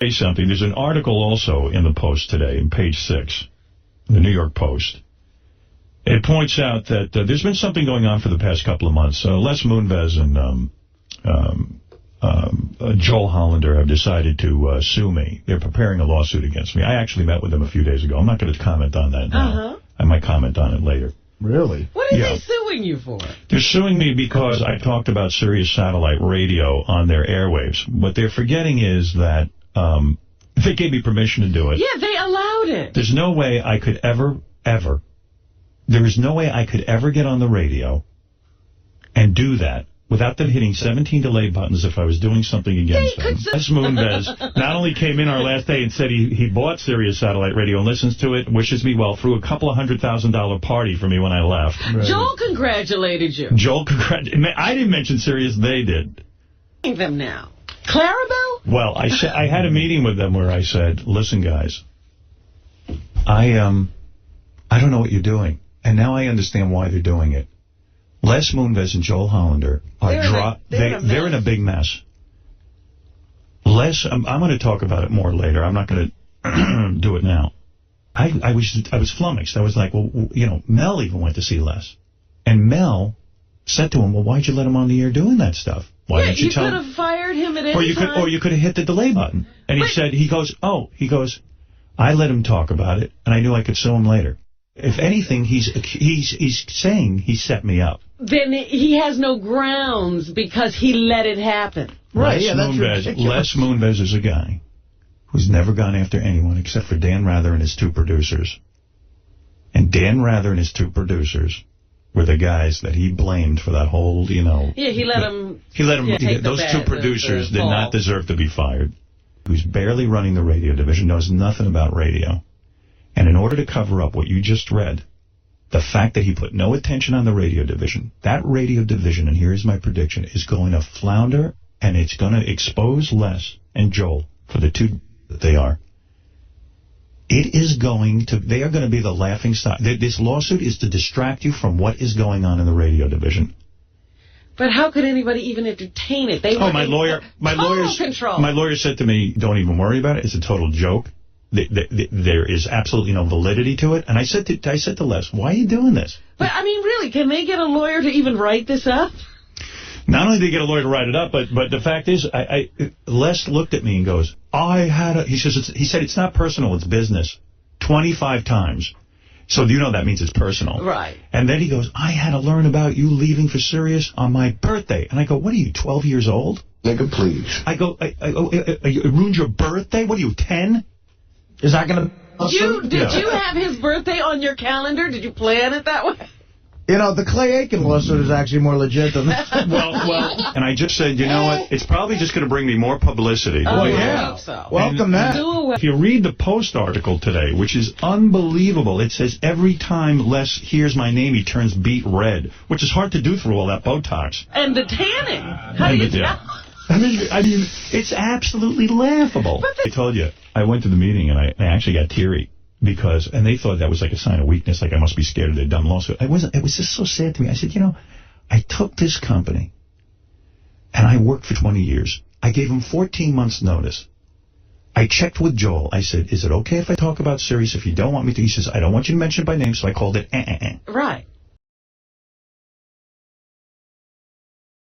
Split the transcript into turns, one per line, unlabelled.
Say something. There's an article also in the Post today, in page 6, the New York Post. It points out that there's been something going on for the past couple of months. Les Moonves and Joel Hollander have decided to sue me. They're preparing a lawsuit against me. I actually met with them a few days ago. I'm not going to comment on that now. I might comment on it later.
Really?
What are they suing you for?
They're suing me because I talked about Sirius Satellite Radio on their airwaves. What they're forgetting is that they gave me permission to do it.
Yeah, they allowed it.
There's no way I could ever get on the radio and do that without them hitting 17 delay buttons if I was doing something against them. Les Moonves not only came in our last day and said he bought Sirius Satellite Radio and listens to it, wishes me well, threw a couple of $100,000 party for me when I left.
Right. Joel congratulated you.
I didn't mention Sirius, they did.
Them now. Clarabelle?
Well, I had a meeting with them where I said, listen, guys, I don't know what you're doing. And now I understand why they're doing it. Les Moonves and Joel Hollander are they're in a big mess. I'm going to talk about it more later. I'm not going to do it now. I was flummoxed. I was like, well, you know, Mel even went to see Les. And Mel said to him, well, why'd you let him on the air doing that stuff? Why didn't you tell him?
You could have fired him at any time.
Or you could have hit the delay button. And he goes, I let him talk about it, and I knew I could sue him later. If anything, he's saying he set me up.
Then he has no grounds because he let it happen.
Right, that's ridiculous.
Les Moonves is a guy who's never gone after anyone except for Dan Rather and his 2 producers. And Dan Rather and his 2 producers were the guys that he blamed for that whole, you know...
Yeah, he let them...
Those 2 producers did not deserve to be fired. Who's barely running the radio division, knows nothing about radio. And in order to cover up what you just read, the fact that he put no attention on the radio division, that radio division, and here's my prediction, is going to flounder, and it's going to expose Les and Joel for the 2 that they are. They are going to be the laughing stock. This lawsuit is to distract you from what is going on in the radio division.
But how could anybody even entertain it?
My lawyer said to me, don't even worry about it. It's a total joke. There is absolutely no validity to it. And I said to Les, why are you doing this?
But, I mean, really, can they get a lawyer to even write this up?
Not only did they get a lawyer to write it up, but the fact is, Les looked at me and goes, he said, it's not personal, it's business. 25 times. So you know that means it's personal.
Right.
And then he goes, I had to learn about you leaving for Sirius on my birthday. And I go, what are you, 12 years old?
Nigga, please.
I go, it ruined your birthday? What are you, 10?
Is that going to...
Did you have his birthday on your calendar? Did you plan it that way?
You know, the Clay Aiken lawsuit is actually more legit than that.
well, and I just said, you know what? It's probably just going to bring me more publicity.
Oh, yeah. I hope so.
Welcome that.
If you read the Post article today, which is unbelievable, it says every time Les hears my name, he turns beet red, which is hard to do through all that Botox.
And the tanning. How do you tell?
I mean, it's absolutely laughable. I told you, I went to the meeting and I actually got teary and they thought that was like a sign of weakness, like I must be scared of their dumb lawsuit. It was just so sad to me. I said, you know, I took this company and I worked for 20 years. I gave him 14 months notice. I checked with Joel. I said, is it okay if I talk about Sirius if you don't want me to? He says, I don't want you to mention it by name, so I called it
Right.